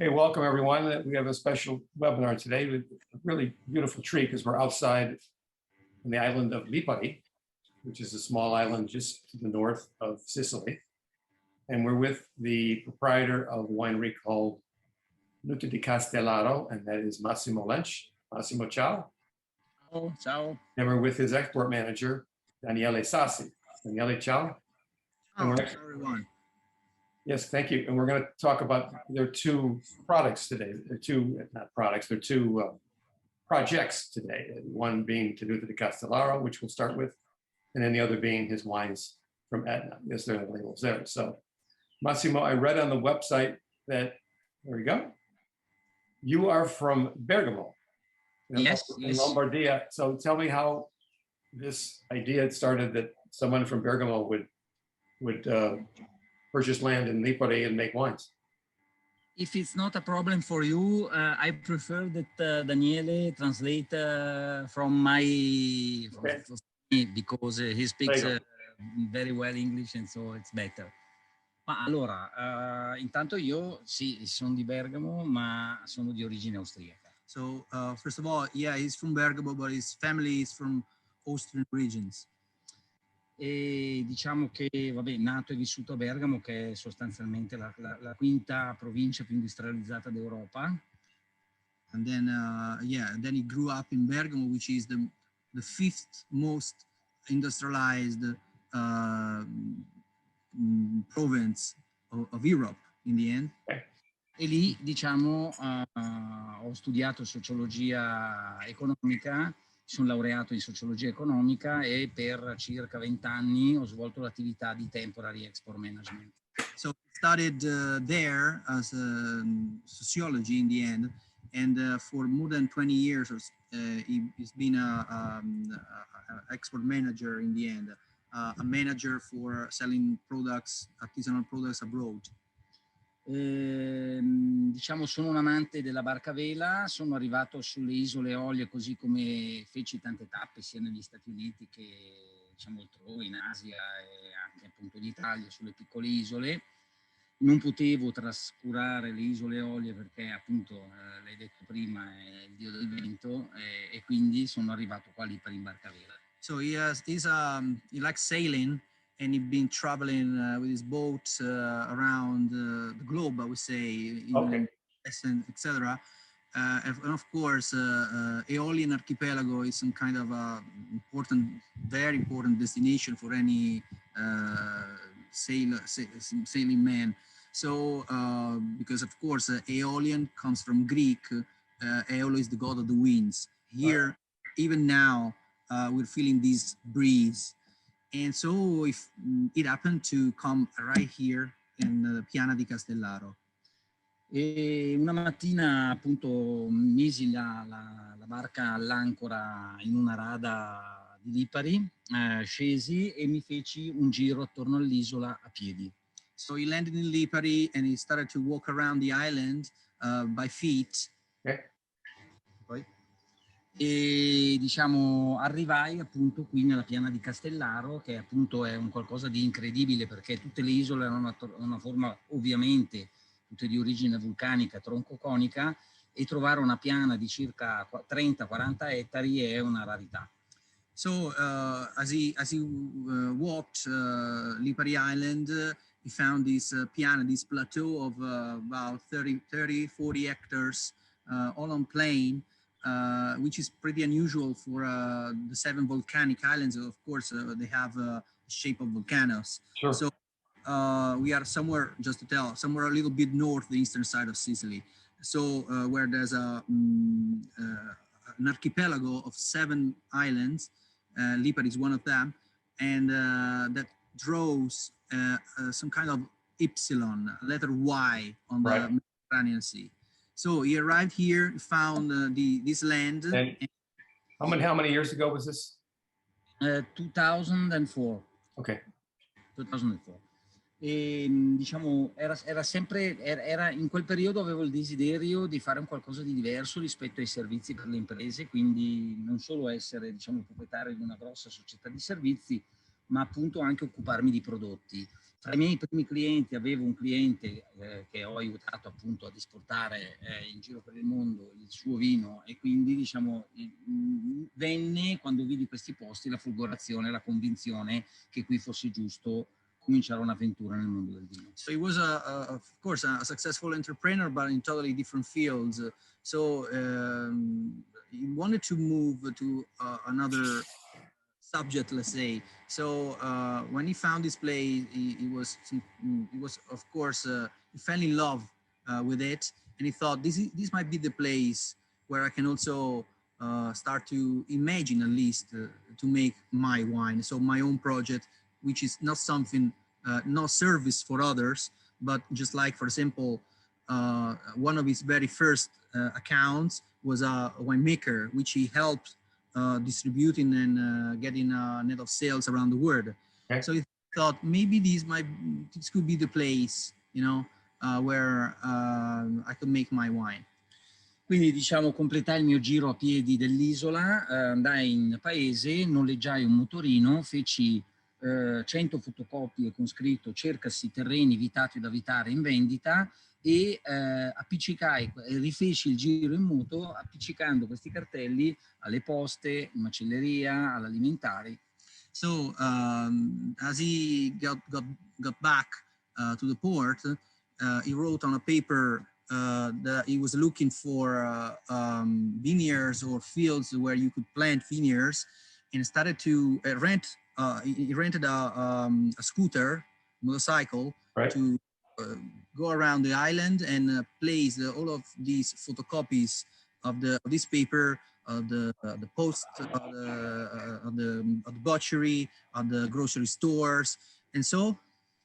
Hey, welcome everyone. We have a special webinar today with a really beautiful treat because we're outside on the island of Lipari, which is a small island just to the north of Sicily. And we're with the proprietor of a winery called Tenuta Castellaro, and that is Massimo Lentsch. Massimo, ciao. Ciao, ciao. And we're with his export manager, Daniele Sassi. Daniele, ciao. Ciao, everyone. Yes, thank you. And we're going to talk about their two products today. They're two, not products, they're two projects today. One being Tenuta Castellaro, which we'll start with, and then the other being his wines from Etna. Yes, there are the labels there. So, Massimo, I read on the website that, there we go, you are from Bergamo. Yes, in Lombardia. So tell me how this idea started that someone from Bergamo would purchase land in Lipari and make wines. If it's not a problem for you, I prefer that Daniele translate from me because he speaks very well English and so it's better. Ma allora, intanto io sì, sono di Bergamo, ma sono di origine austriaca. So first of all, yeah, he's from Bergamo, but his family is from Austrian regions. E diciamo che, vabbè, nato e vissuto a Bergamo, che è sostanzialmente la quinta provincia più industrializzata d'Europa. And then, yeah, then he grew up in Bergamo, which is the fifth most industrialized province of Europe in the end. E lì, diciamo, ho studiato sociologia economica, sono laureato in sociologia economica e per circa 20 anni ho svolto l'attività di temporary export management. So I studied there as sociology in the end, and for more than 20 years he's been an export manager in the end, a manager for selling products, artisanal products abroad. Diciamo sono un amante della barca a vela, sono arrivato sulle isole Eolie così come feci tante tappe sia negli Stati Uniti che diciamo altrove in Asia e anche appunto in Italia sulle piccole isole. Non potevo trascurare le isole Eolie perché appunto l'hai detto prima è il dio del vento e quindi sono arrivato qua lì per in barca a vela. So he likes sailing. And he's been traveling with his boat around the globe, I would say, etc. And of course, Aeolian Archipelago is some kind of very important destination for any sailing man. So, because of course, Aeolian comes from Greek. Aeolo is the god of the winds. Here, even now, we're feeling this breeze. And so if it happened to come right here in the Piana di Castellaro. E una mattina appunto misi la barca all'ancora in una rada di Lipari, scesi e mi feci un giro attorno all'isola a piedi. So he landed in Lipari and he started to walk around the island by feet. Poi e diciamo arrivai appunto qui nella Piana di Castellaro, che appunto è un qualcosa di incredibile perché tutte le isole hanno una forma ovviamente tutte di origine vulcanica troncoconica e trovare una piana di circa 30-40 ettari è una rarità. So as he walked Lipari Island, he found this piana, this plateau of about 30-40 hectares all on plain. Which is pretty unusual for the 7 volcanic islands. Of course, they have the shape of volcanoes. Sure. So we are somewhere, just to tell, somewhere a little bit north, the eastern side of Sicily. So where there's an archipelago of 7 islands, Lipari is one of them, and that draws some kind of epsilon, letter Y on the Mediterranean Sea. So he arrived here, found this land. And how many years ago was this? 2004. Okay. 2004. E diciamo era sempre in quel periodo avevo il desiderio di fare un qualcosa di diverso rispetto ai servizi per le imprese, quindi non solo essere diciamo proprietario di una grossa società di servizi, ma appunto anche occuparmi di prodotti. Tra i miei primi clienti avevo un cliente che ho aiutato appunto ad esportare in giro per il mondo il suo vino, e quindi diciamo venne, quando vidi questi posti, la folgorazione, la convinzione che qui fosse giusto cominciare un'avventura nel mondo del vino. So he was of course a successful entrepreneur, but in totally different fields. So he wanted to move to another subject, let's say. So when he found this place, he was of course he fell in love with it, and he thought this might be the place where I can also start to imagine, at least to make my wine, so my own project, which is not something, no service for others, but just like, for example, one of his very first accounts was a winemaker, which he helped distributing and getting a net of sales around the world. Okay. So he thought maybe this could be the place, you know, where I could make my wine. Quindi diciamo completai il mio giro a piedi dell'isola, andai in paese, noleggiai un motorino, feci 100 fotocopie con scritto cercasi terreni vitati da vitare in vendita, e appiccicai, rifeci il giro in moto appiccicando questi cartelli alle poste, in macelleria, all'alimentari. So as he got back to the port, he wrote on a paper that he was looking for vineyards or fields where you could plant vineyards, and started to rent. He rented a scooter, motorcycle, Right. to go around the island and place all of these photocopies of this paper, the post, of the butchery, of the grocery stores, and so.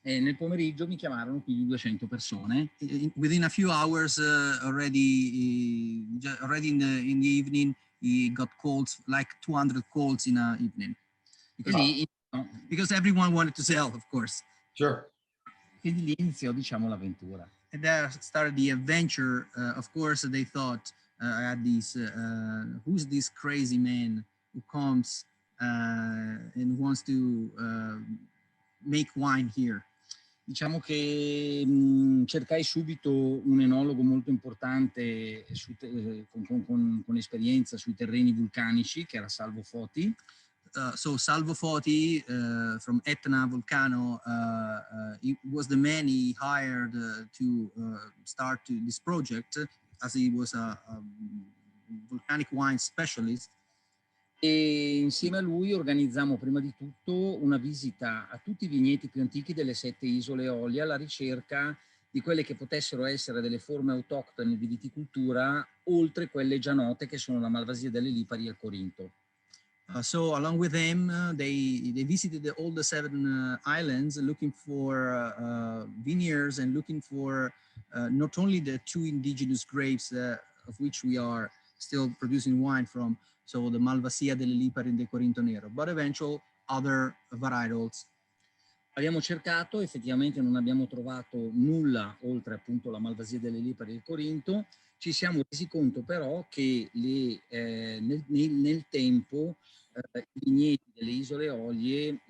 E nel pomeriggio mi chiamarono più di 200 persone. Within a few hours, already in the evening, he got calls, like 200 calls in an evening. Because everyone wanted to sell, of course. Sure. Quindi lì iniziò, diciamo, l'avventura. And there started the adventure. Of course, they thought, I had this, who's this crazy man who comes and wants to make wine here? Diciamo che cercai subito un enologo molto importante con esperienza sui terreni vulcanici, che era Salvo Foti. So Salvo Foti from Etna Volcano, he was the man he hired to start this project, as he was a volcanic wine specialist. E insieme a lui organizzammo prima di tutto una visita a tutti i vigneti più antichi delle 7 isole Eolie, alla ricerca di quelle che potessero essere delle forme autoctone di viticoltura, oltre quelle già note, che sono la Malvasia delle Lipari e il Corinto. So along with them, they visited all the 7 islands, looking for vineyards and looking for not only the 2 indigenous grapes of which we are still producing wine from, so the Malvasia delle Lipari and the Corinto Nero, but eventual other varietals. Abbiamo cercato, effettivamente non abbiamo trovato nulla oltre appunto la Malvasia delle Lipari e il Corinto. Ci siamo resi conto però che nel tempo i vigneti delle isole Eolie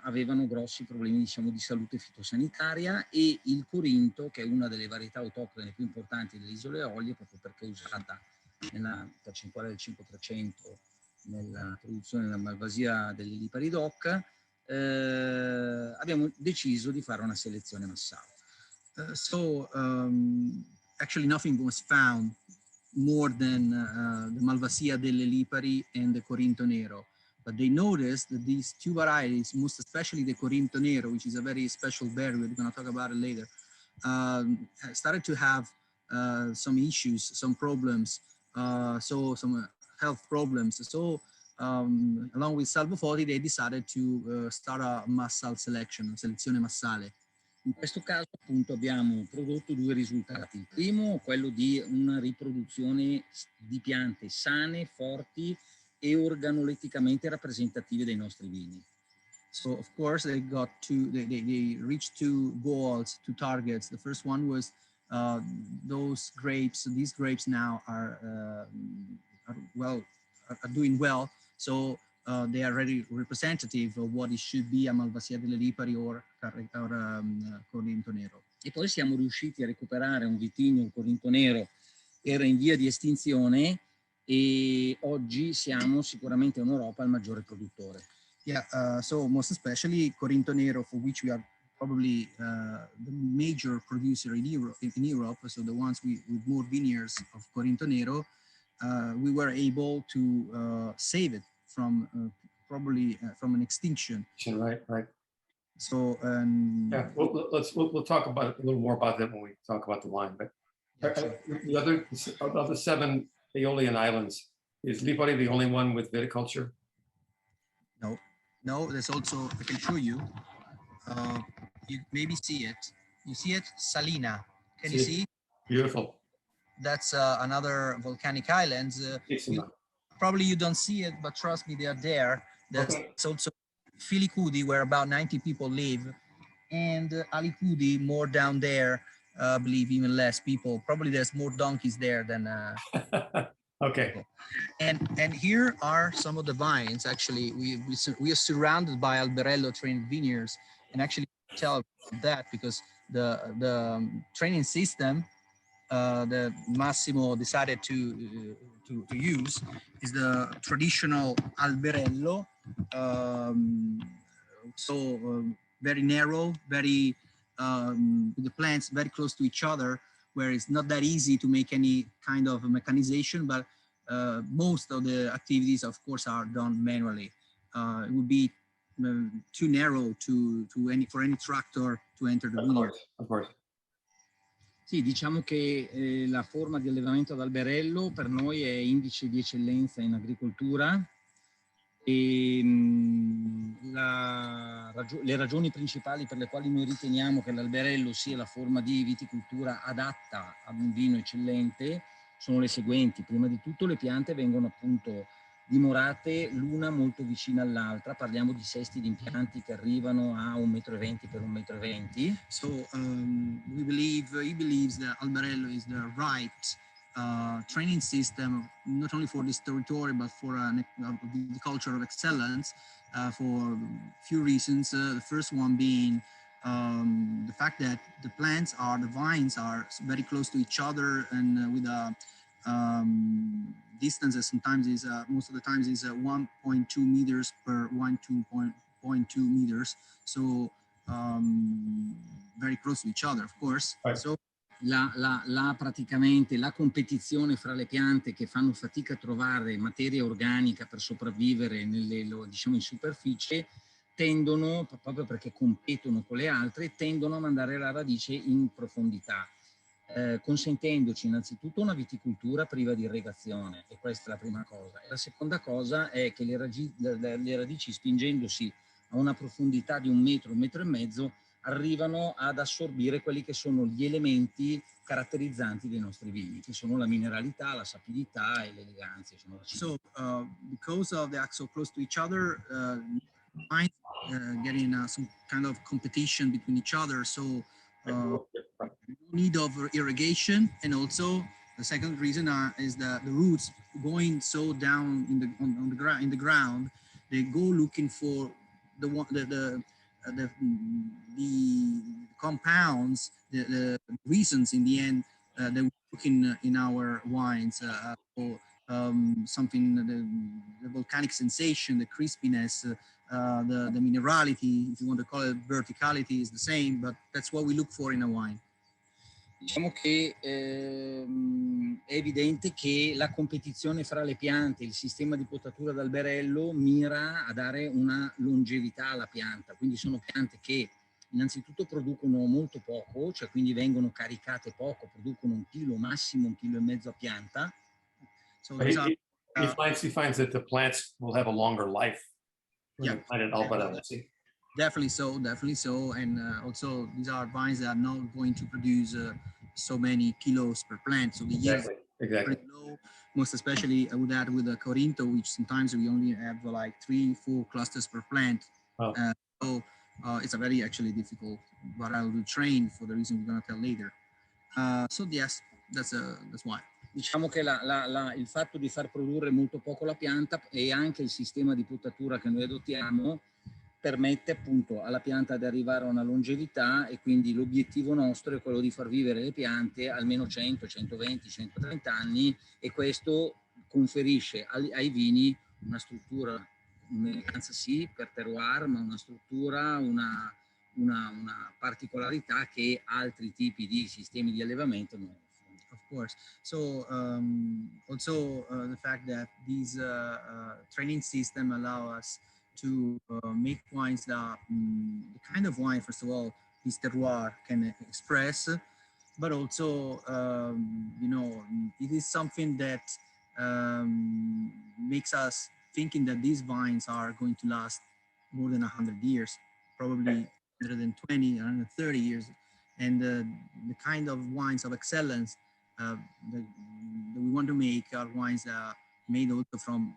avevano grossi problemi, diciamo, di salute fitosanitaria, e il Corinto, che è una delle varietà autoctone più importanti delle isole Eolie, proprio perché è usata nella percentuale del 5% nella produzione della Malvasia delle Lipari DOC, abbiamo deciso di fare una selezione massale. Actually nothing was found more than the Malvasia delle Lipari and the Corinto Nero. But they noticed that these 2 varieties, most especially the Corinto Nero, which is a very special berry, we're going to talk about it later, started to have some issues, some problems, so some health problems. So along with Salvo Foti, they decided to start a massal selection, selezione massale. In questo caso appunto abbiamo prodotto 2 risultati. Il primo, quello di una riproduzione di piante sane, forti e organoletticamente rappresentative dei nostri vini. So of course they reached 2 goals, 2 targets. The first one was these grapes now are doing well. So they are really representative of what it should be a Malvasia delle Lipari or Corinto Nero. E poi siamo riusciti a recuperare un vitigno, il Corinto Nero, era in via di estinzione e oggi siamo sicuramente in Europa il maggiore produttore. Yeah, so most especially Corinto Nero, for which we are probably the major producer in Europe, so the ones with more vineyards of Corinto Nero, we were able to save it from probably from an extinction. Right, right. So yeah, we'll talk about a little more about that when we talk about the wine. But the other 7 Aeolian islands, is Lipari the only one with viticulture? No, there's also, I can show you. You maybe see it. You see it, Salina. Can you see? Beautiful. That's another volcanic island. Probably you don't see it, but trust me, they are there. That's also Filicudi, where about 90 people live, and Alicudi, more down there, I believe even less people. Probably there's more donkeys there than. Okay. And here are some of the vines. Actually, we are surrounded by Alberello trained vineyards, and actually tell that because the training system that Massimo decided to use is the traditional Alberello, very narrow, very the plants very close to each other, where it's not that easy to make any kind of mechanization, but most of the activities, of course, are done manually. It would be too narrow for any tractor to enter the vineyard. Of course. Sì, diciamo che la forma di allevamento ad alberello per noi è indice di eccellenza in agricoltura e le ragioni principali per le quali noi riteniamo che l'alberello sia la forma di viticoltura adatta ad un vino eccellente sono le seguenti. Prima di tutto le piante vengono appunto dimorate l'una molto vicina all'altra, parliamo di sesti di impianti che arrivano a 1,20 m per 1,20 m. So he believes that Alberello is the right training system, not only for this territory, but for the culture of excellence for a few reasons. The first one being the fact that the vines are very close to each other, and with a distance sometimes is most of the times is 1.2 meters per 1.2 meters, so very close to each other, of course. Right. So praticamente la competizione fra le piante che fanno fatica a trovare materia organica per sopravvivere diciamo in superficie tendono, proprio perché competono con le altre, tendono a mandare la radice in profondità. Consentendoci innanzitutto una viticoltura priva di irrigazione, e questa è la prima cosa. E la seconda cosa è che le radici spingendosi a una profondità di 1 metro, 1,5 metri, arrivano ad assorbire quelli che sono gli elementi caratterizzanti dei nostri vini, che sono la mineralità, la sapidità e l'eleganza. So because of they are so close to each other, getting some kind of competition between each other, so need of irrigation, and also the second reason is that the roots going so down in the ground, they go looking for the compounds, the reasons in the end that we're looking in our wines, for something, the volcanic sensation, the crispiness, the minerality, if you want to call it verticality, is the same, but that's what we look for in a wine. Diciamo che è evidente che la competizione fra le piante, il sistema di potatura d'alberello mira a dare una longevità alla pianta, quindi sono piante che innanzitutto producono molto poco, cioè quindi vengono caricate poco, producono 1 chilo, massimo 1,5 kg a pianta. So he finds that the plants will have a longer life when you plant it alberello. Definitely so, and also these are vines that are not going to produce so many kilos per plant, so the yield is pretty low, most especially I would add with the Corinto, which sometimes we only have like 3-4 clusters per plant. So it's a very actually difficult variety to train for the reason we're going to tell later. So yes, that's why. diciamo che il fatto di far produrre molto poco la pianta e anche il sistema di potatura che noi adottiamo permette appunto alla pianta di arrivare a una longevità, e quindi l'obiettivo nostro è quello di far vivere le piante almeno 100, 120, 130 anni, e questo conferisce ai vini una struttura, un'eleganza sì per terroir, ma una struttura, una particolarità che altri tipi di sistemi di allevamento non offrono. Of course. So also the fact that these training system allow us to make wines that the kind of wine, first of all, this terroir can express, but also you know, it is something that makes us thinking that these vines are going to last more than 100 years, probably 120, 130 years, and the kind of wines of excellence that we want to make are wines that are made also from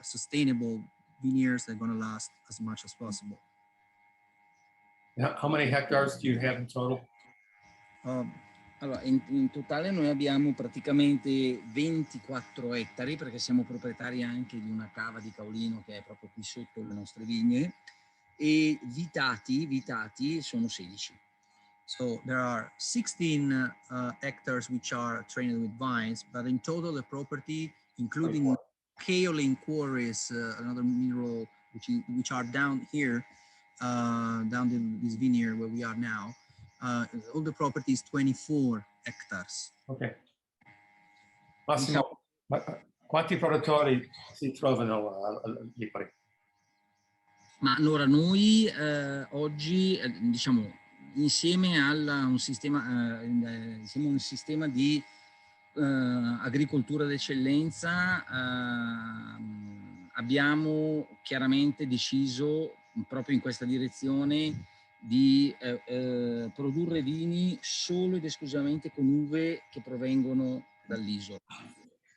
sustainable vineyards that are going to last as much as possible. How many hectares do you have in total? Allora, in totale noi abbiamo praticamente 24 ettari, perché siamo proprietari anche di una cava di caolino che è proprio qui sotto le nostre vigne, e vitati sono 16. So there are 16 hectares which are trained with vines, but in total the property, including kaolin quarries, another mineral which are down here, down in this vineyard where we are now, all the property is 24 hectares. Ok. Massimo, quanti produttori si trovano a Lipari? Ma allora noi oggi, diciamo, insieme a un sistema, di agricoltura d'eccellenza, abbiamo chiaramente deciso proprio in questa direzione di produrre vini solo ed esclusivamente con uve che provengono dall'isola.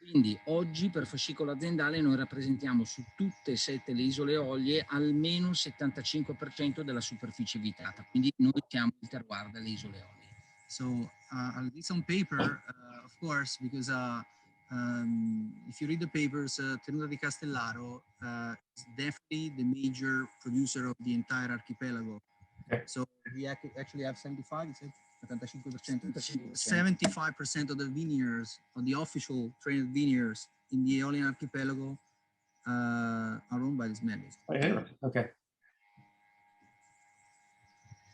Quindi oggi per fascicolo aziendale noi rappresentiamo su tutte e 7 le isole Eolie almeno il 75% della superficie vitata, quindi noi siamo il terroir delle isole Eolie. So this on paper, of course, because if you read the papers, Tenuta Castellaro is definitely the major producer of the entire archipelago. Okay. So we actually have 75, you said? 75% of the vineyards, of the official trained vineyards in the Aeolian archipelago are owned by this man. Okay.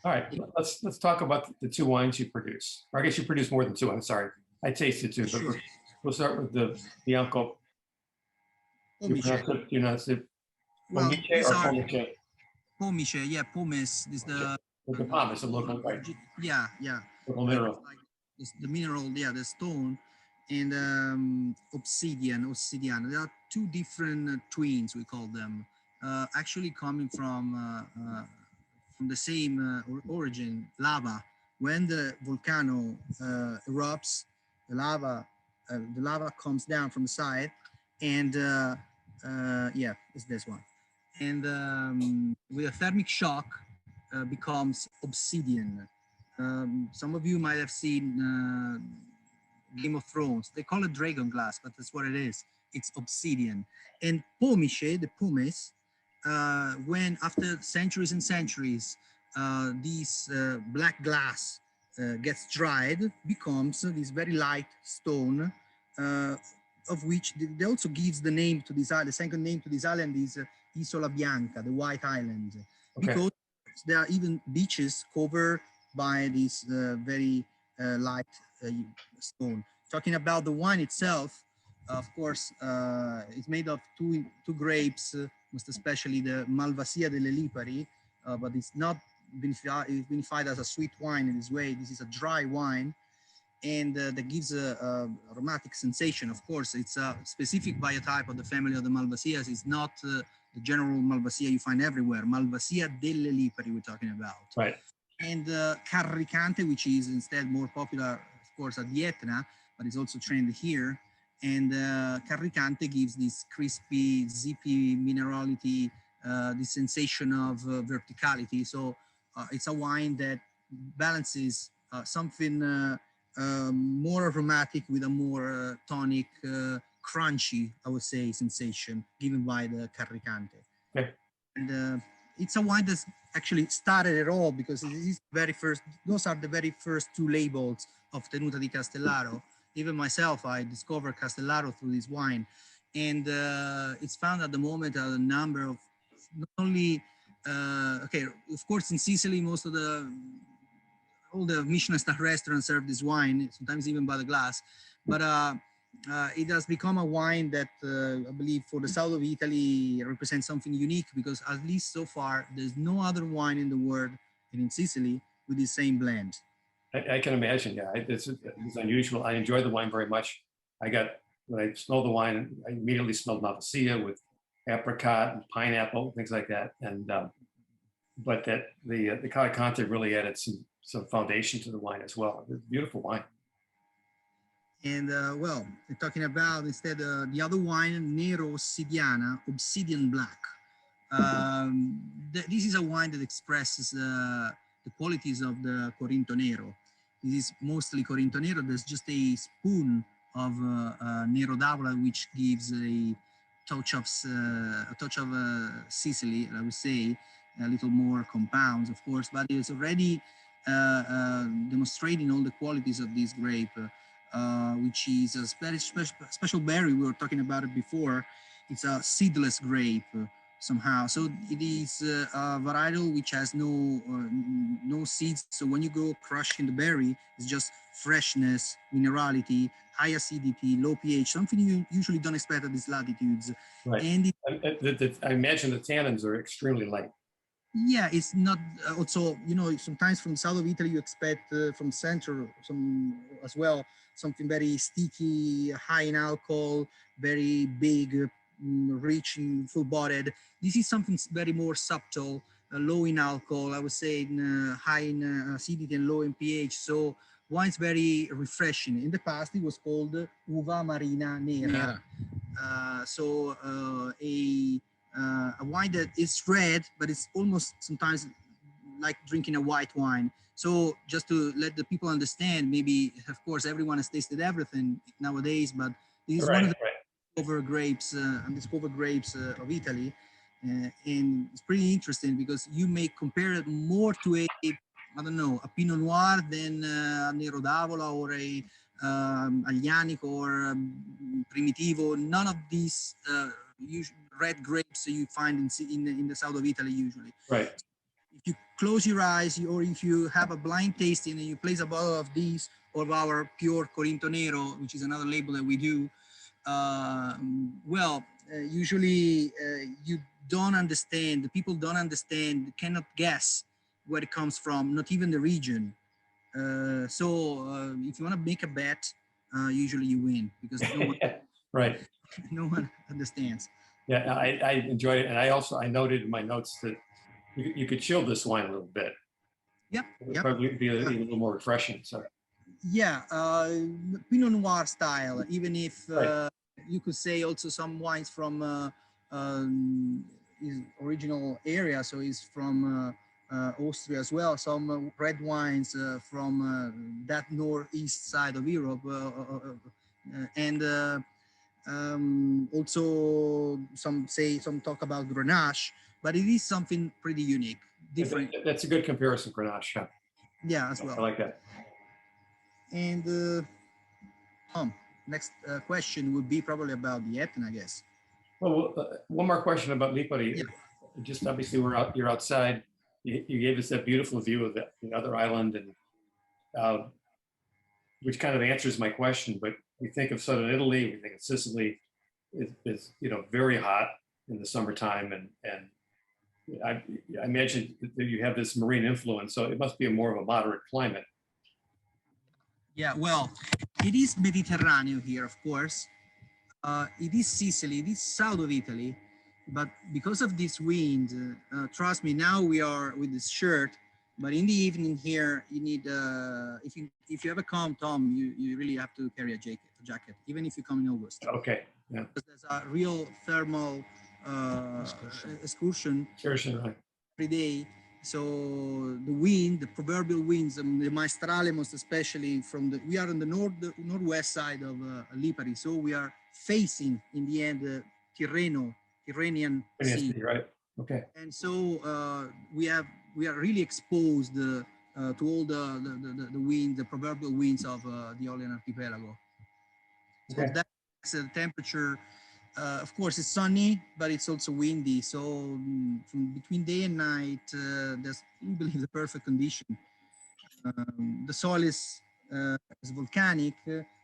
All right, let's talk about the two wines you produce. Or I guess you produce more than two. I'm sorry, I tasted two. But Sure. we'll start with the Bianco. Pomice. You know, Well, these or are Pomice? Pomice, yeah, pomes. This the With the pomace, a local, right? yeah. Local mineral. Like the mineral, yeah, the stone, and obsidian. There are two different twins, we call them, actually coming from the same origin, lava. When the volcano erupts, the lava comes down from the side, and yeah, it's this one. And with a thermic shock, becomes obsidian. Some of you might have seen Game of Thrones. They call it dragon glass, but that's what it is. It's obsidian. And pomice, the pumice, when after centuries and centuries, this black glass gets dried, becomes this very light stone, of which they also gives the name to this island. The second name to this island is Isola Bianca, the White Island, because there are even beaches covered by this very light stone. Talking about the wine itself, of course, it's made of two grapes, most especially the Malvasia delle Lipari, but it's not vinified as a sweet wine in this way. This is a dry wine, and that gives a aromatic sensation. Of course, it's a specific biotype of the family of the Malvasias. It's not the general Malvasia you find everywhere. Malvasia delle Lipari we're talking about. Right. And Carricante, which is instead more popular, of course, at the Etna, but it's also trained here. And Carricante gives this crispy, zippy minerality, this sensation of verticality. So it's a wine that balances something more aromatic with a more tonic, crunchy, I would say, sensation given by the Carricante. Okay. And it's a wine that's actually started it all because it is very first, those are the very first two labels of Tenuta di Castellaro. Even myself, I discovered Castellaro through this wine. And it's found at the moment a number of not only, okay, of course in Sicily, most of all the Michelin star restaurants serve this wine, sometimes even by the glass. But it has become a wine that I believe for the south of Italy represents something unique because at least so far, there's no other wine in the world and in Sicily with the same blend. I can imagine, yeah. It's unusual. I enjoy the wine very much. When I smelled the wine, I immediately smelled Malvasia with apricot and pineapple, things like that. And but that the Carricante really added some foundation to the wine as well. It's a beautiful wine. And well, talking about instead the other wine, Nero Ossidiana, Obsidian Black. This is a wine that expresses the qualities of the Corinto Nero. This is mostly Corinto Nero. There's just a spoon of Nero d'Avola, which gives a touch of Sicily, I would say, a little more compounds, of course, but it's already demonstrating all the qualities of this grape. Which is a special berry. We were talking about it before. It's a seedless grape somehow. So it is a varietal which has no seeds. So when you go crushing the berry, it's just freshness, minerality, high acidity, low pH, something you usually don't expect at these latitudes. Right. And I imagine the tannins are extremely light. yeah, it's not also, you know, sometimes from south of Italy you expect from center some as well something very sticky, high in alcohol, very big, rich and full-bodied. This is something very more subtle, low in alcohol, I would say, high in acidity and low in pH. So wine's very refreshing. In the past, it was called Uva Marina Nera. So a wine that is red, but it's almost sometimes like drinking a white wine. So just to let the people understand, maybe, of course, everyone has tasted everything nowadays, but this is one of the undiscovered grapes of Italy. And it's pretty interesting because you may compare it more to I don't know, a Pinot Noir than a Nero d'Avola or a Aglianico or Primitivo. None of these red grapes that you find in the south of Italy usually. Right. If you close your eyes or if you have a blind tasting and you place a bottle of these or of our pure Corinto Nero, which is another label that we do, usually you don't understand, the people don't understand, cannot guess where it comes from, not even the region. So if you want to make a bet, usually you win because no one, right. No one understands. Yeah, I enjoyed it. And I noted in my notes that you could chill this wine a little bit. Yep. It would probably be a little more refreshing. So. Yeah, Pinot Noir style, even if right. you could say also some wines from his original area, so he's from Austria as well, some red wines from that northeast side of Europe, and also some talk about Grenache, but it is something pretty unique, different. That's a good comparison, Grenache. Yeah, as well. I like that. And next question would be probably about the Etna, I guess. Well, one more question about Lipari. Yeah. Just obviously you're outside. You gave us that beautiful view of the other island, and which kind of answers my question. But we think of southern Italy, we think of Sicily. It's very hot in the summertime, and I imagine that you have this marine influence, so it must be more of a moderate climate. Yeah, well, it is Mediterranean here, of course. It is Sicily, it is south of Italy, but because of this wind, trust me, now we are with this shirt, but in the evening here, you need, if you ever come, Tom, you really have to carry a jacket, even if you come in August. Okay. Yeah. Because there's a real thermal excursion right. every day. So the wind, the proverbial winds, the maestrale, most especially we are on the northwest side of Lipari, so we are facing in the end Tyrrhenian Sea, right? Okay. and so we are really exposed to all the wind, the proverbial winds of the Aeolian archipelago. So Okay. that's the temperature. Of course, it's sunny, but it's also windy. So from between day and night, there's, we believe, the perfect condition. The soil is volcanic,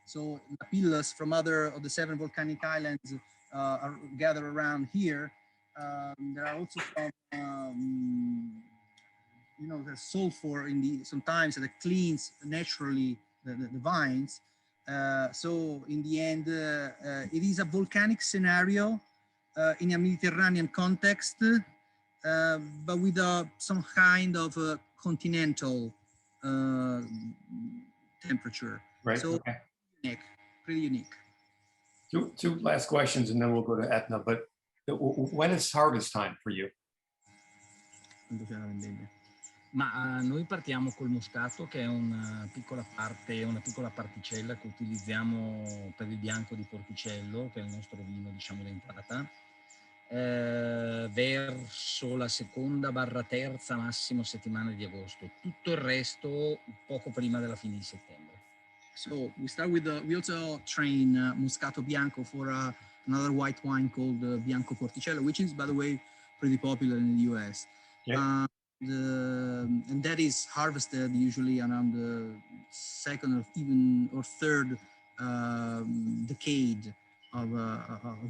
so the pillars from other of the 7 volcanic islands are gathered around here. There are also some, you know, there's sulfur in the sometimes that cleans naturally the vines. So in the end, it is a volcanic scenario in a Mediterranean context, but with some kind of continental temperature. Right. So Okay. unique, pretty unique. Two last questions, and then we'll go to Etna. But when is harvest time for you? Ma noi partiamo col moscato, che è una piccola parte, una piccola particella che utilizziamo per il bianco di Porticello, che è il nostro vino, diciamo, d'entrata, verso la seconda/terza massimo settimana di agosto. Tutto il resto poco prima della fine di settembre. So we start with we also train Moscato Bianco for another white wine called Bianco Porticello, which is, by the way, pretty popular in the US. Yeah. And that is harvested usually around the second or even or third decade of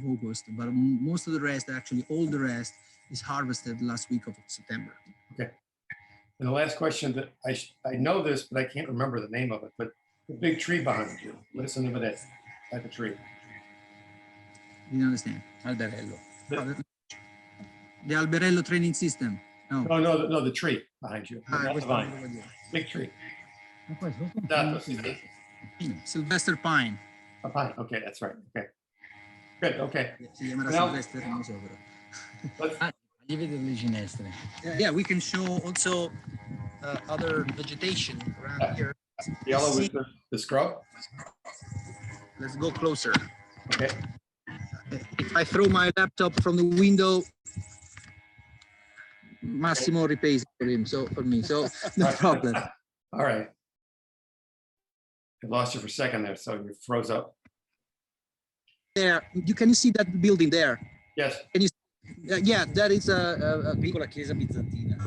August. But most of the rest, actually all the rest, is harvested last week of September. Okay. And the last question that I know this, but I can't remember the name of it, but the big tree behind you, what is the name of that type of tree? You don't understand? Alberello. The Alberello training system. No, the tree behind you. Not the vine. Big tree. Sylvester pine. A pine. Okay, that's right. Okay. Good. Okay. Si chiamerà Now, Sylvester, non so però. Gli vedo le ginestre. Yeah, we can show also other vegetation around here. yellow with the scrub. Let's go closer. Okay. If I throw my laptop from the window, Massimo repays for him. So for me, so no problem. All right. I lost you for a second there, so you froze up. There, can you see that building there? Yes. Can you? Yeah, that is a Piccola chiesa bizantina.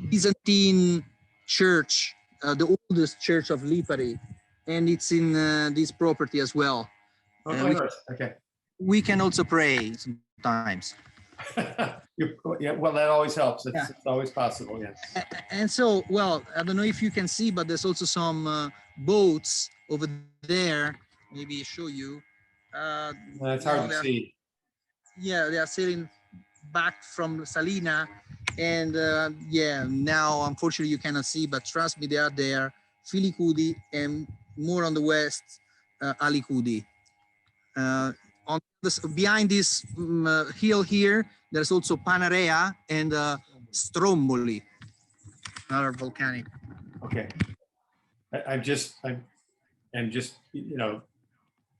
Byzantine church, the oldest church of Lipari, and it's in this property as well. Okay. We can also pray sometimes. Yeah, well, that always helps. It's always possible, yeah. And so, well, I don't know if you can see, but there's also some boats over there. Maybe show you. It's hard to see. Yeah, they are sailing back from Salina, and yeah, now unfortunately you cannot see, but trust me, they are there. Filicudi, and more on the west, Alicudi. On this, behind this hill here, there's also Panarea and Stromboli, another volcanic. Okay. I'm just, you know,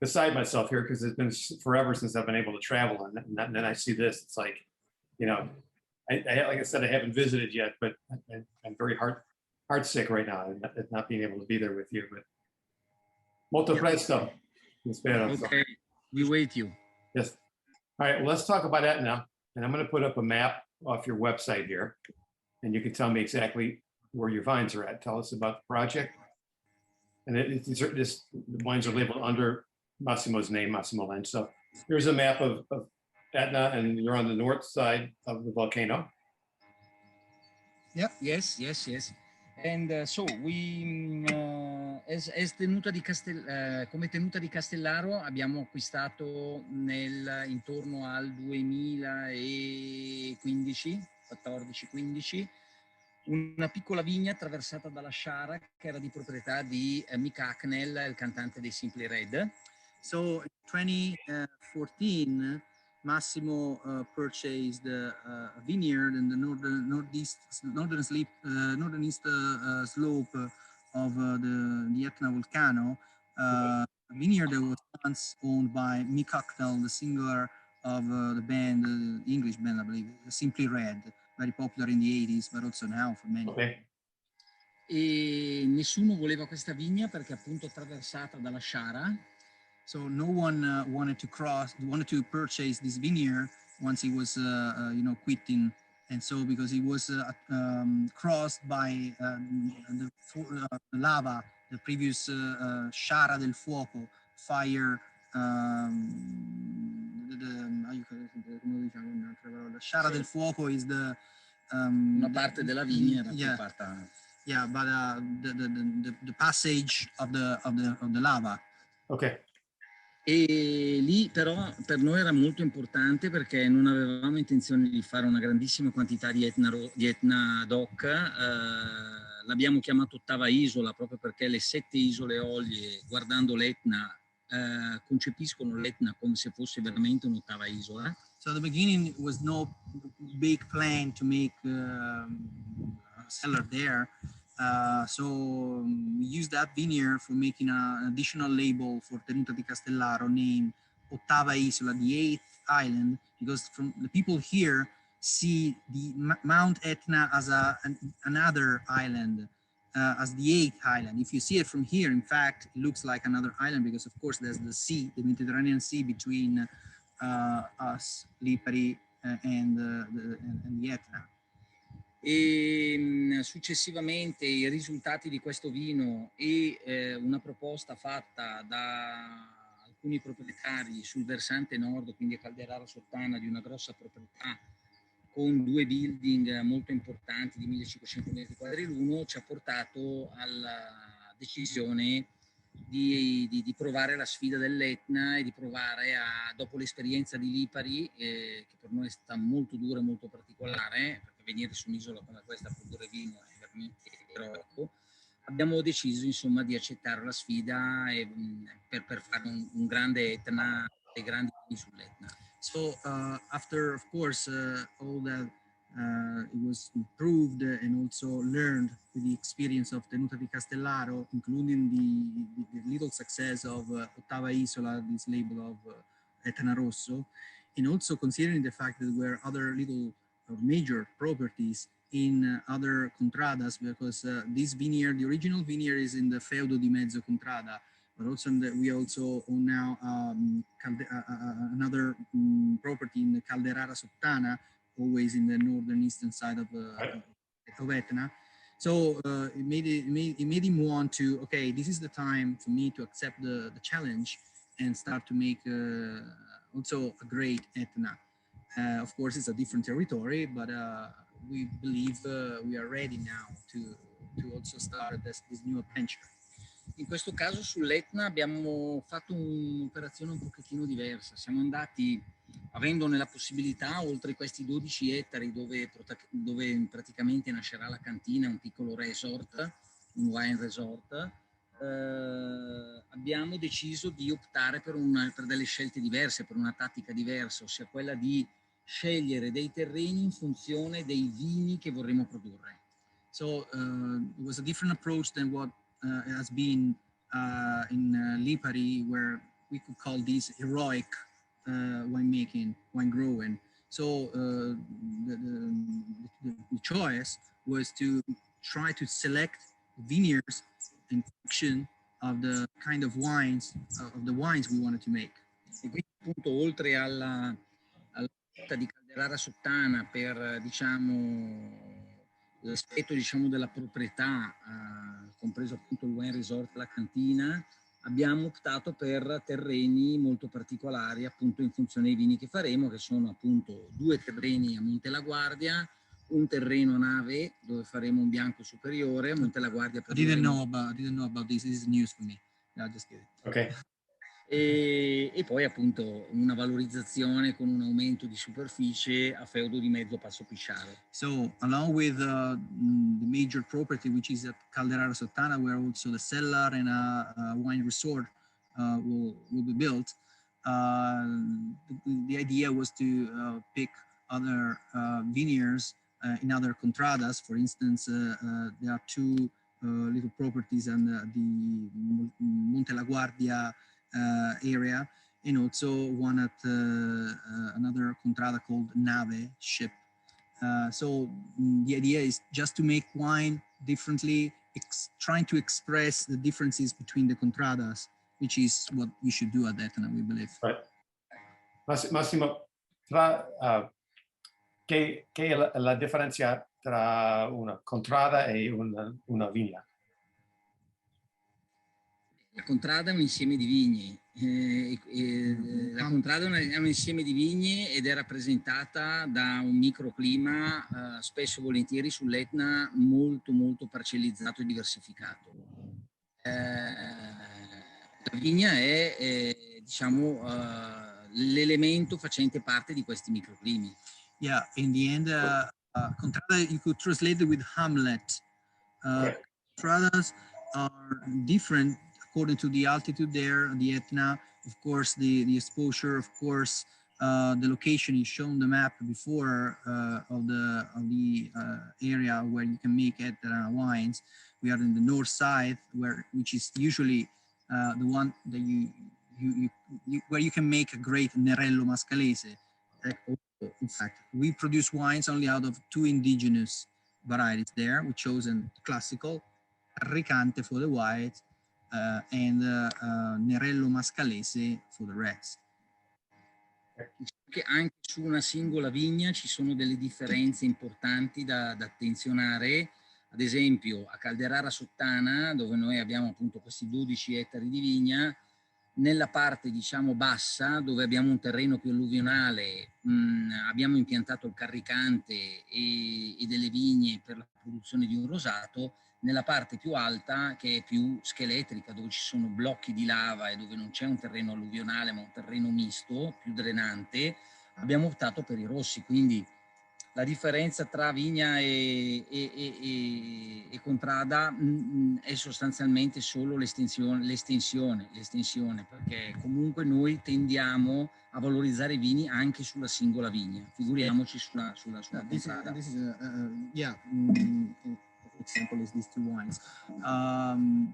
beside myself here because it's been forever since I've been able to travel, and then I see this. It's like, you know, like I said, I haven't visited yet, but I'm very heart sick right now, not being able to be there with you. But molto presto. Okay, we wait you. Yes. All right. Well, let's talk about Etna, and I'm going to put up a map off your website here, and you can tell me exactly where your vines are at. Tell us about the project. And the wines are labeled under Massimo's name, Massimo Lentsch. So here's a map of Etna, and you're on the north side of the volcano. Yeah. Yes. And so we, as Tenuta di come Tenuta di Castellaro abbiamo acquistato intorno al 2015, 14-15, una piccola vigna attraversata dalla Sciara che era di proprietà di Mick Hacknell, il cantante dei Simply Red. So in 2014, Massimo purchased a vineyard in the northeast slope of the Etna volcano. A vineyard that was once owned by Mick Hucknall, the singer of the band, the English band, I believe, Simply Red, very popular in the 80s, but also now for many. Okay. E nessuno voleva questa vigna perché appunto attraversata dalla Sciara. So no one wanted to purchase this vineyard once he was, quitting. And so because it was crossed by the lava, the previous Sciara del Fuoco, fire, the Sciara del Fuoco is the Una parte della vigna era yeah, occupata. yeah, but the passage of the lava. Okay. E lì però per noi era molto importante perché non avevamo intenzione di fare una grandissima quantità di Etna DOC. L'abbiamo chiamato ottava isola proprio perché le 7 isole Olie, guardando l'Etna, concepiscono l'Etna come se fosse veramente un'ottava isola. So at the beginning was no big plan to make a cellar there. So we used that vineyard for making an additional label for Tenuta Castellaro named Ottava Isola, the 8th island, because from the people here see the Mount Etna as another island, as the 8th island. If you see it from here, in fact, it looks like another island because, of course, there's the sea, the Mediterranean Sea between us, Lipari, and the Etna. E successivamente i risultati di questo vino e una proposta fatta da alcuni proprietari sul versante nord, quindi a Calderara Sottana, di una grossa proprietà con 2 building molto importanti di 1500 metri quadri l'uno, ci ha portato alla decisione di provare la sfida dell'Etna e di provare dopo l'esperienza di Lipari, che per noi è stata molto dura e molto particolare, perché venire su un'isola come questa a produrre vino è veramente eroico, abbiamo deciso insomma di accettare la sfida per fare un grande Etna, dei grandi vini sull'Etna. So after, of course, all that it was proved and also learned with the experience of Tenuta di Castellaro, including the little success of Ottava Isola, this label of Etna Rosso, and also considering the fact that there were other little major properties in other contradas, because this vineyard, the original vineyard, is in the Feudo di Mezzo Contrada, but also we also own now another property in the Calderara Sottana, always in the northern eastern side of Etna. So it made him want to, okay, this is the time for me to accept the challenge and start to make also a great Etna. Of course, it's a different territory, but we believe we are ready now to also start this new adventure. In questo caso sull'Etna abbiamo fatto un'operazione un pochettino diversa. Siamo andati, avendone la possibilità, oltre questi 12 ettari dove praticamente nascerà la cantina, un piccolo resort, un wine resort, abbiamo deciso di optare per delle scelte diverse, per una tattica diversa, ossia quella di scegliere dei terreni in funzione dei vini che vorremmo produrre. So it was a different approach than what has been in Lipari, where we could call this heroic winemaking, wine growing. So the choice was to try to select vineyards in function of the kind of wines, we wanted to make. E quindi appunto oltre alla di Calderara Sottana per l'aspetto della proprietà, compreso appunto il wine resort, la cantina, abbiamo optato per terreni molto particolari appunto in funzione dei vini che faremo, che sono appunto 2 terreni a Monte La Guardia, un terreno a Nave dove faremo un bianco superiore, a Monte La Guardia. I didn't know about this. This is news for me. No, just kidding. Okay. E poi appunto una valorizzazione con un aumento di superficie a Feudo di Mezzo Passo Pisciaro. So along with the major property, which is at Calderara Sottana, where also the cellar and a wine resort will be built, the idea was to pick other vineyards in other contradas. For instance, there are two little properties on the Monte La Guardia area, and also one at another contrada called Nave, ship. So the idea is just to make wine differently, trying to express the differences between the contradas, which is what we should do at Etna, we believe. Right. Massimo, che è la differenza tra una contrada e una vigna? La contrada è un insieme di vigni. La contrada è un insieme di vigni ed è rappresentata da un microclima spesso e volentieri sull'Etna molto molto parcellizzato e diversificato. La vigna è diciamo l'elemento facente parte di questi microclimi. Yeah, in the end, contrada you could translate it with Hamlet. Contradas are different according to the altitude there, the Etna, of course, the exposure, of course, the location is shown the map before of the area where you can make Etna wines. We are in the north side, which is usually the one that where you can make a great Nerello Mascalese. In fact, we produce wines only out of two indigenous varieties there. We chosen classical, Carricante for the white, and Nerello Mascalese for the rest. Che anche su una singola vigna ci sono delle differenze importanti da attenzionare. Ad esempio a Calderara Sottana, dove noi abbiamo appunto questi 12 ettari di vigna, nella parte diciamo bassa, dove abbiamo un terreno più alluvionale, abbiamo impiantato il carricante e delle vigne per la produzione di un rosato. Nella parte più alta, che è più scheletrica, dove ci sono blocchi di lava e dove non c'è un terreno alluvionale ma un terreno misto, più drenante, abbiamo optato per i rossi. Quindi la differenza tra vigna e contrada è sostanzialmente solo l'estensione, perché comunque noi tendiamo a valorizzare i vini anche sulla singola vigna, figuriamoci sulla contrada. Example is these two wines.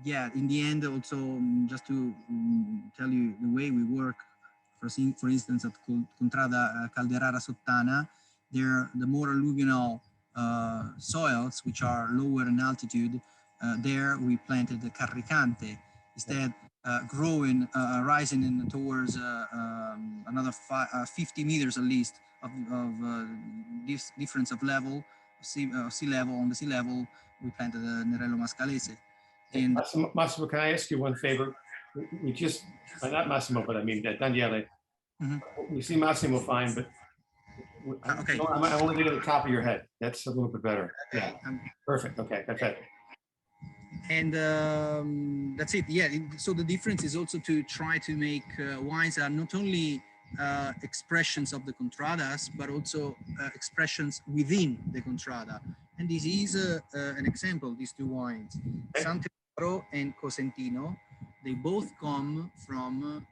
Yeah, in the end, also just to tell you the way we work, for instance, at Contrada Calderara Sottana, they're the more alluvial soils, which are lower in altitude. There we planted the Carricante, instead growing, rising towards another 50 meters at least of this difference of level, sea level. On the sea level, we planted the Nerello Mascalese. And Massimo, can I ask you one favor? We just, not Massimo, but I mean Daniele. We see Massimo fine, but okay. I only get at the top of your head. That's a little bit better. Yeah, perfect. Okay, that's it. And that's it. Yeah. So the difference is also to try to make wines that are not only expressions of the contradas, but also expressions within the contrada. And this is an example, these two wines, Sant'Euro and Cosentino. They both come from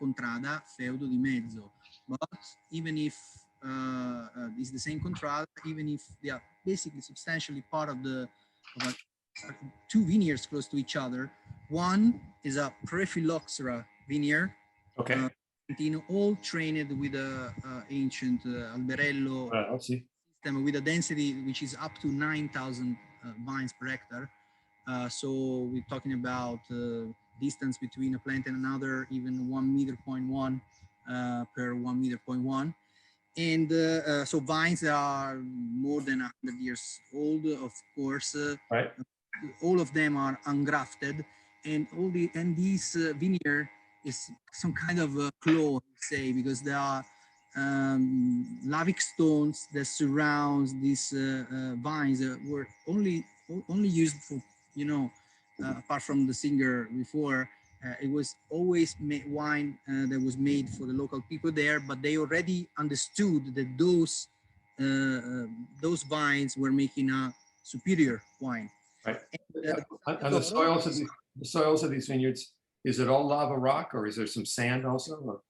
contrada Feudo di Mezzo. But even if it's the same contrada, even if they are basically substantially part of two vineyards close to each other, one is a Prephyloxera vineyard. Okay. All trained with ancient Alberello system with a density which is up to 9,000 vines per hectare. So we're talking about distance between a plant and another, even 1.1 meters per 1.1 meters. And so vines that are more than 100 years old, of course. Right. All of them are ungrafted, and these vineyard is some kind of a claw, say, because there are lavic stones that surrounds these vines that were only used for, apart from the singer before, it was always wine that was made for the local people there, but they already understood that those vines were making a superior wine. Right. And the soils of these vineyards, is it all lava rock, or is there some sand also? Or?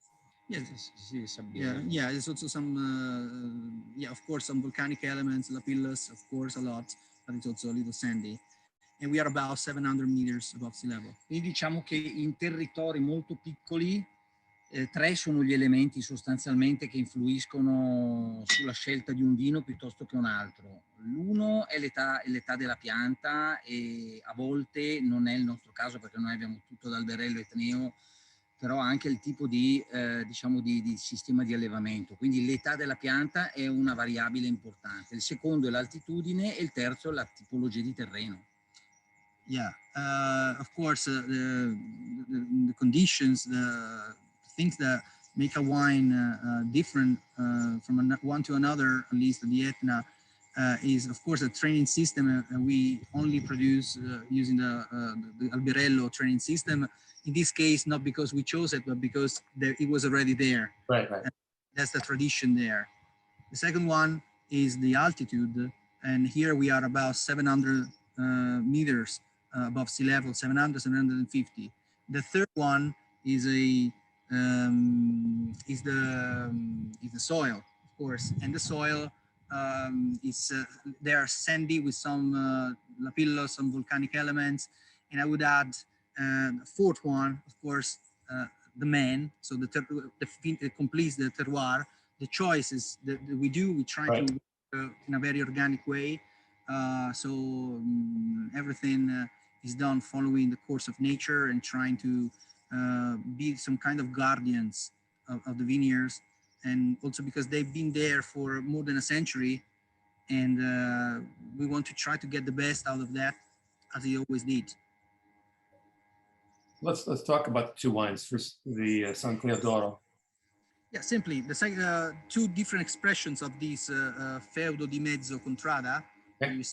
Yes. Sì, Yeah, sabbia. yeah. There's also some, yeah, of course, some volcanic elements, lapillus, of course, a lot, but it's also a little sandy. And we are about 700 meters above sea level. Quindi diciamo che in territori molto piccoli, tre sono gli elementi sostanzialmente che influiscono sulla scelta di un vino piuttosto che un altro. L'uno è l'età della pianta e a volte non è il nostro caso perché noi abbiamo tutto d'alberello etneo, però anche il tipo diciamo di sistema di allevamento. Quindi l'età della pianta è una variabile importante. Il secondo è l'altitudine e il terzo è la tipologia di terreno. Yeah, of course, the conditions, the things that make a wine different from one to another, at least the Etna, is of course a training system. We only produce using the Alberello training system. In this case, not because we chose it, but because it was already there. Right. That's the tradition there. The second one is the altitude, and here we are about 700 meters above sea level, 700, 750. The third one is the soil, of course, and the soil is they are sandy with some lapillus, some volcanic elements, and I would add the fourth one, of course, the man. So it completes the terroir. The choices that we do, we try Right. to in a very organic way. So everything is done following the course of nature and trying to be some kind of guardians of the vineyards. And also because they've been there for more than a century, and we want to try to get the best out of that, as we always did. Let's talk about the two wines. First, the San Cleodoro. Yeah, simply the two different expressions of this feudo di mezzo contrada. Okay.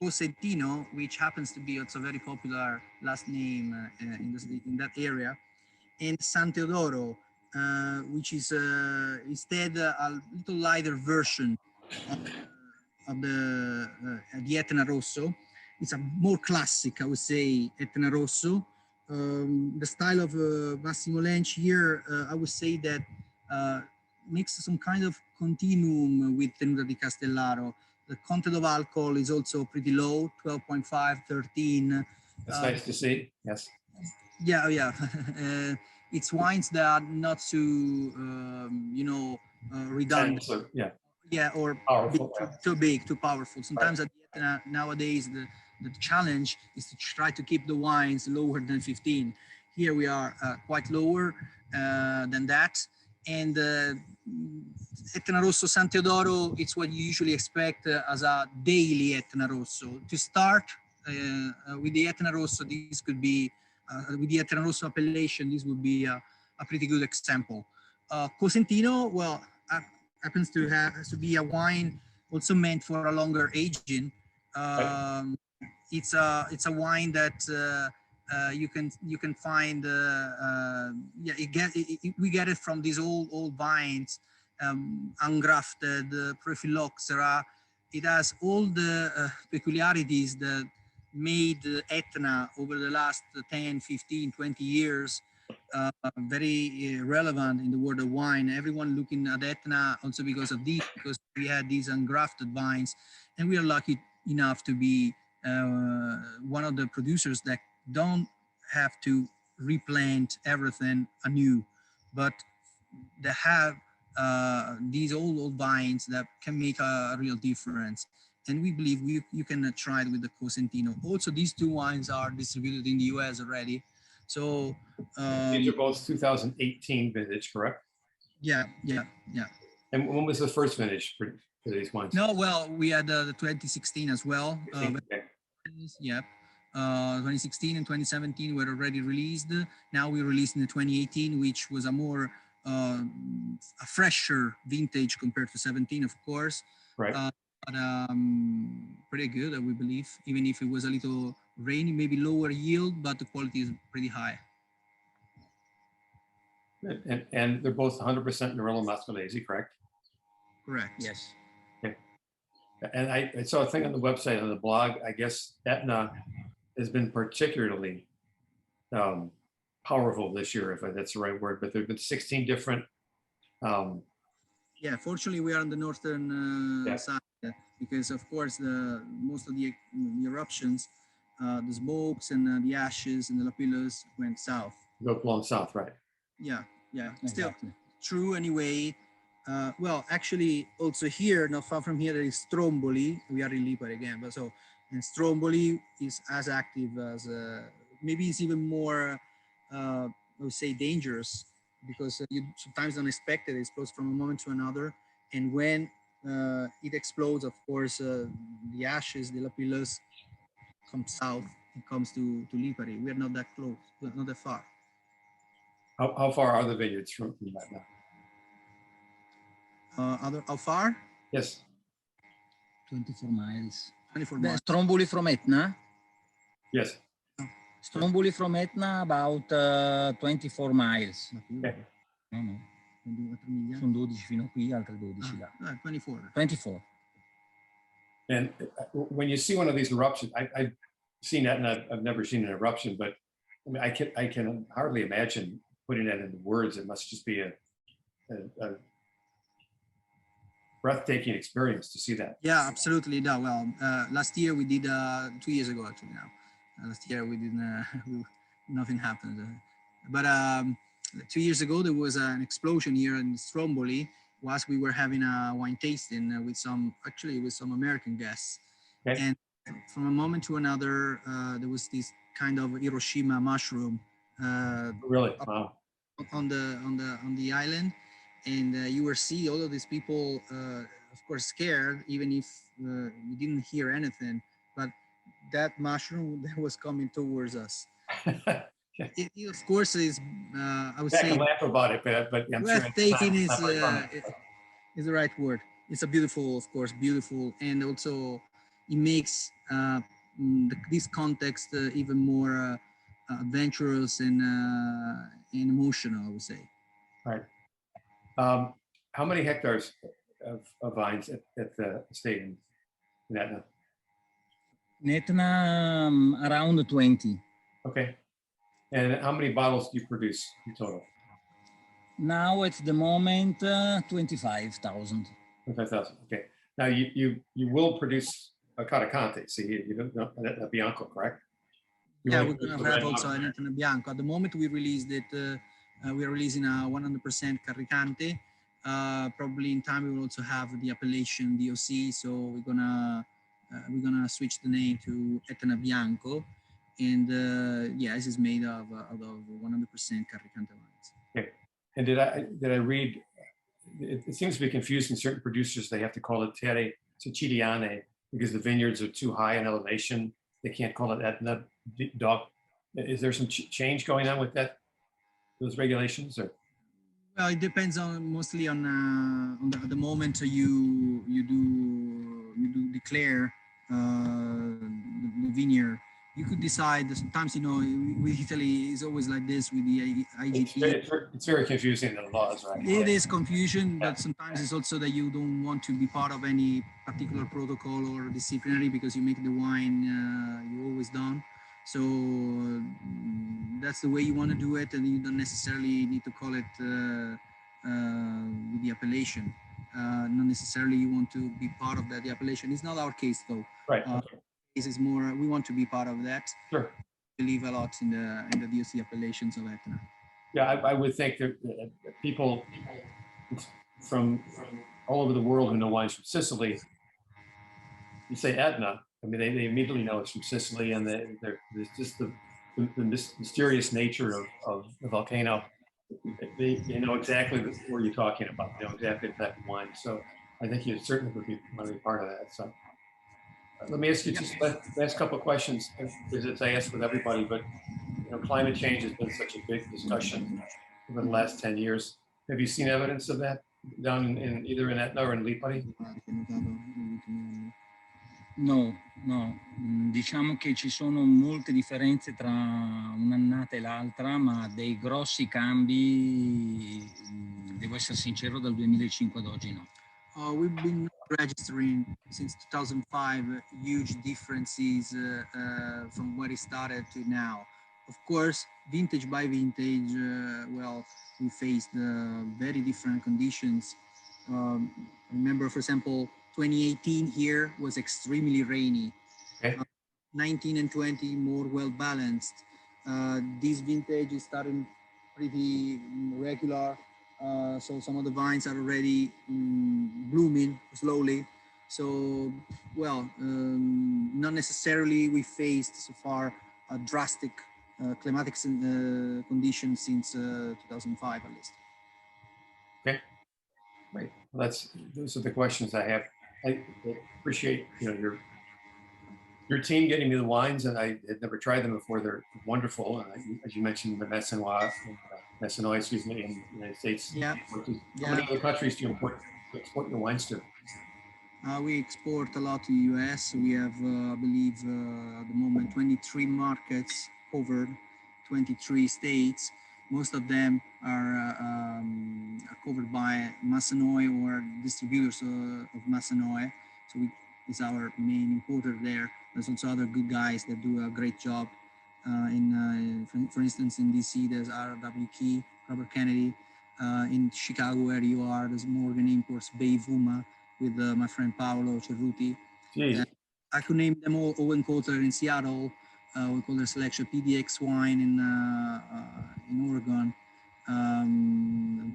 Cosentino, which happens to be also a very popular last name in that area, and San Teodoro, which is instead a little lighter version of the Etna Rosso. It's a more classic, I would say, Etna Rosso. The style of Massimo Lentsch here, I would say that makes some kind of continuum with Tenuta Castellaro. The content of alcohol is also pretty low, 12.5, 13. That's nice to see. Yes. Yeah. It's wines that are not too, redundant. So, yeah. Yeah, or Powerful. too big, too powerful. Sometimes nowadays the challenge is to try to keep the wines lower than 15. Here we are quite lower than that. And Etna Rosso San Teodoro, it's what you usually expect as a daily Etna Rosso. To start with the Etna Rosso, this could be, with the Etna Rosso appellation, this would be a pretty good example. Cosentino, well, happens to be a wine also meant for a longer aging. It's a wine that you can find. We get it from these old vines, ungrafted, Prophyloxera. It has all the peculiarities that made Etna over the last 10, 15, 20 years very relevant in the world of wine. Everyone looking at Etna also because of this, because we had these ungrafted vines, and we are lucky enough to be one of the producers that don't have to replant everything anew, but they have these old vines that can make a real difference. And we believe you can try it with the Cosentino. Also, these two wines are distributed in the US already. So these are both 2018 vintage, correct? Yeah. And when was the first vintage for these wines? No, well, we had the 2016 as well. Okay. Yeah. 2016 and 2017 were already released. Now we released in the 2018, which was a fresher vintage compared to 17, of course. Right. But pretty good, we believe, even if it was a little rainy, maybe lower yield, but the quality is pretty high. And they're both 100% Nerello Mascalese, correct? Correct. Yes. Okay. And I saw a thing on the website, on the blog, I guess Etna has been particularly powerful this year, if that's the right word, but there've been 16 different. Yeah, fortunately we are on the northern Yeah. side because of course most of the eruptions, the smokes and the ashes and the lapillus went south. Go along south, right? Yeah, still Exactly. true anyway. Well, actually, also here, not far from here, there is Stromboli. We are in Lipari again, but so, and Stromboli is as active as, maybe it's even more, I would say, dangerous because you sometimes unexpected it explodes from a moment to another. And when it explodes, of course, the ashes, the lapillus, come south. It comes to Lipari. We are not that close, not that far. How far are the vineyards from that now? How far? Yes. 24 miles. 24 Beh, miles. Stromboli from Etna. Yes. Stromboli from Etna about 24 miles. Okay. No, no. Sono 12 fino a qui, altre 12 là. 24. 24. And when you see one of these eruptions, I've seen that, and I've never seen an eruption, but I mean, I can hardly imagine putting that into words. It must just be a breathtaking experience to see that. Yeah, absolutely. No, well, last year we did 2 years ago actually. Now, last year we didn't. Nothing happened. But 2 years ago there was an explosion here in Stromboli whilst we were having a wine tasting with some American guests. Okay. And from a moment to another, there was this kind of Hiroshima mushroom. Really? Wow. On the island, and you were see all of these people, of course, scared, even if you didn't hear anything. But that mushroom that was coming towards us, it of course is, I would I say, can laugh about it, but I'm sure breathtaking it's not very fun. is the right word. It's a beautiful, of course, beautiful, and also it makes this context even more adventurous and emotional, I would say. Right. How many hectares of vines at the estate in Etna? In Etna, around 20. Okay. And how many bottles do you produce in total? Now at the moment, 25,000. 25,000. Okay. Now you will produce a Caricante. See, you don't a Bianco, correct? Yeah, we're gonna have also an Etna Bianco. At the moment, we released it. We are releasing a 100% Caricante. Probably in time we will also have the appellation DOC. So we're gonna switch the name to Etna Bianco, and yeah, this is made out of 100% Caricante wines. Okay. And did I read? It seems to be confusing certain producers. They have to call it Terre Siciliane because the vineyards are too high in elevation. They can't call it Etna Doc. Is there some change going on with that? Those regulations, or? Well, it depends on mostly on the moment you do declare the vineyard. You could decide. Sometimes, you know, with Italy is always like this with the IGP. It's very confusing, the laws, right? It is confusion, but sometimes it's also that you don't want to be part of any particular protocol or disciplinary because you make the wine you always done. So that's the way you want to do it, and you don't necessarily need to call it with the appellation. Not necessarily you want to be part of that. The appellation is not our case, though. Right. Okay. This is more we want to be part of that. Sure. Believe a lot in the DOC appellations of Etna. Yeah, I would think that people from all over the world who know wines from Sicily, you say Etna, I mean, they immediately know it's from Sicily, and there's just the mysterious nature of the volcano. They know exactly what you're talking about. They know exactly the type of wine. So I think you certainly would want to be part of that. So let me ask you just last couple of questions, as I ask with everybody, but you know, climate change has been such a big discussion over the last 10 years. Have you seen evidence of that down in either in Etna or in Lipari? No, no. Diciamo che ci sono molte differenze tra un'annata e l'altra, ma dei grossi cambi, devo essere sincero, dal 2005 ad oggi no. We've been registering since 2005 huge differences from where it started to now. Of course, vintage by vintage, well, we faced very different conditions. Remember, for example, 2018 here was extremely rainy. Okay. 19 and 20 more well balanced. This vintage is starting pretty regular. So some of the vines are already blooming slowly. So, well, not necessarily we faced so far a drastic climatic conditions since 2005 at least. Okay, great. Well, those are the questions I have. I appreciate your team getting me the wines, and I had never tried them before. They're wonderful, as you mentioned, the Messinois, excuse me, in the United States. Yeah. How many other countries do you export your wines to? We export a lot to the US. We have, I believe, at the moment, 23 markets covered, 23 states. Most of them are covered by Massimo or distributors of Massimo. So it's our main importer there. There's also other good guys that do a great job. For instance, in DC, there's RWK, Robert Kennedy. In Chicago, where you are, there's Morgan Imports, Bay Vuma, with my friend Paolo Cerruti. I could name them all. Owen Coulter in Seattle, we call their selection PDX Wine in Oregon,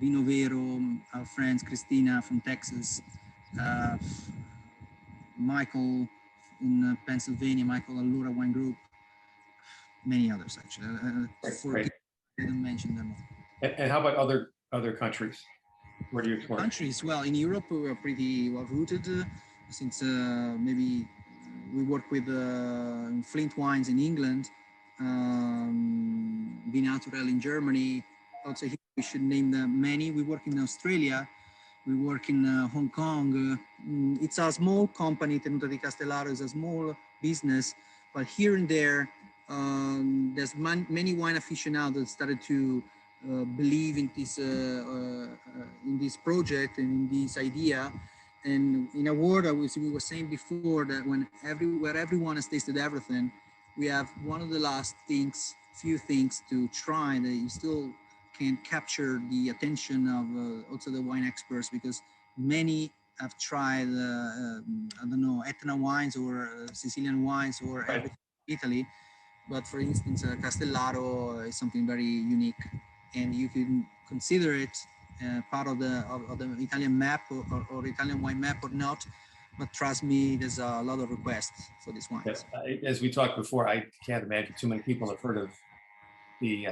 Vino Vero, our friends Christina from Texas, Michael in Pennsylvania, Michael Allura Wine Group, many others actually. Right. I didn't mention them all. And how about other countries? Where do you export? Countries, well, in Europe we are pretty well rooted since maybe we work with Flint Wines in England, Vinaturel in Germany. Also here we should name them many. We work in Australia, we work in Hong Kong. It's a small company, Tenuta Castellaro is a small business, but here and there there's many wine aficionados that started to believe in this project and in this idea. And in a word, we were saying before that where everyone has tasted everything, we have one of the last few things to try that you still can capture the attention of also the wine experts, because many have tried, I don't know, Etna wines or Sicilian wines or everything in Italy. But for instance, Castellaro is something very unique, and you can consider it part of the Italian map or Italian wine map or not. But trust me, there's a lot of requests for this wine. Yes. As we talked before, I can't imagine too many people have heard of the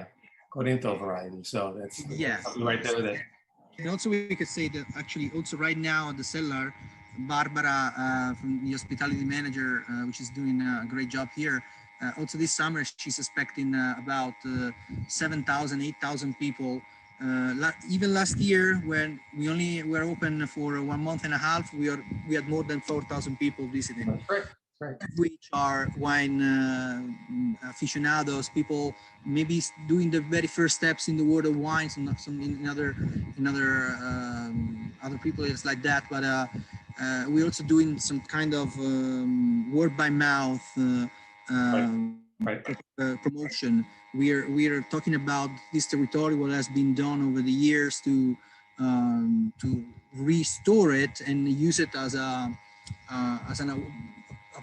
Corinto variety. So that's right there. That. And also we could say that actually also right now at the cellar, Barbara from the hospitality manager, which is doing a great job here. Also this summer, she's expecting about 7,000, 8,000 people. Even last year, when we only were open for 1 month and a half, we had more than 4,000 people visiting. That's right. Right. Which are wine aficionados, people maybe doing the very first steps in the world of wines, and some in other people it's like that. But we're also doing some kind of word by mouth promotion. We are talking about this territory, what has been done over the years to restore it and use it as a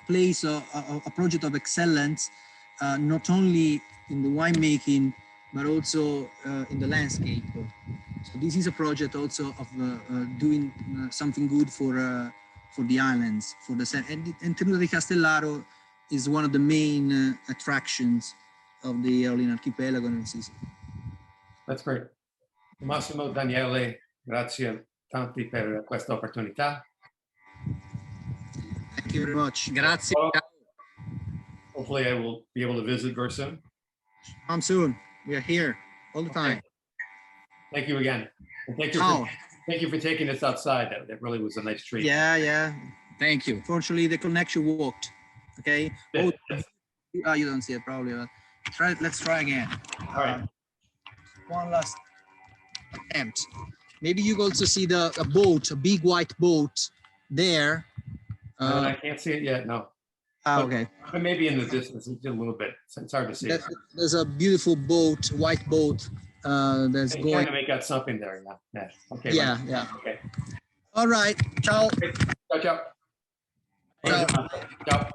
place, a project of excellence, not only in the winemaking, but also in the landscape. So this is a project also of doing something good for the islands, and Tenuta Castellaro is one of the main attractions of the Aeolian Archipelago and Sicily. That's great. Massimo, Daniele, grazie tanti per questa opportunità. Thank you very much. Grazie. Hopefully I will be able to visit very soon. Come soon. We are here all the time. Thank you again. And thank you for taking us outside. That really was a nice treat. Yeah. Thank you. Fortunately, the connection worked. Okay. Yeah. You don't see it probably. Let's try again. All right. One last attempt. Maybe you also see a big white boat there. I can't see it yet. No. Okay. But maybe in the distance, it's a little bit, it's hard to see. There's a beautiful boat, white boat, that's You going. kind of make out something there, yeah. Yeah, okay. Yeah, right. yeah. Okay. All right. Ciao. Ciao, ciao. Ciao. Ciao.